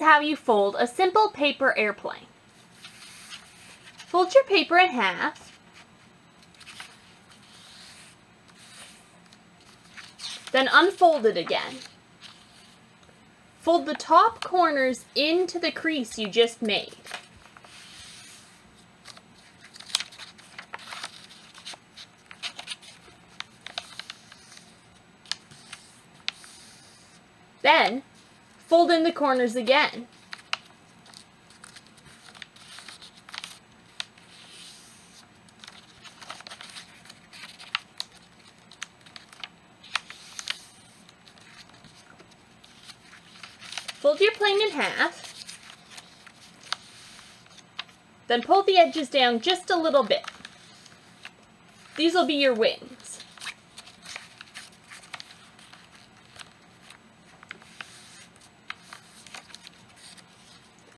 how you fold a simple paper airplane. Fold your paper in half. Then unfold it again. Fold the top corners into the crease you just made. Then, fold in the corners again. Fold your plane in half. Then pull the edges down just a little bit. These will be your wing.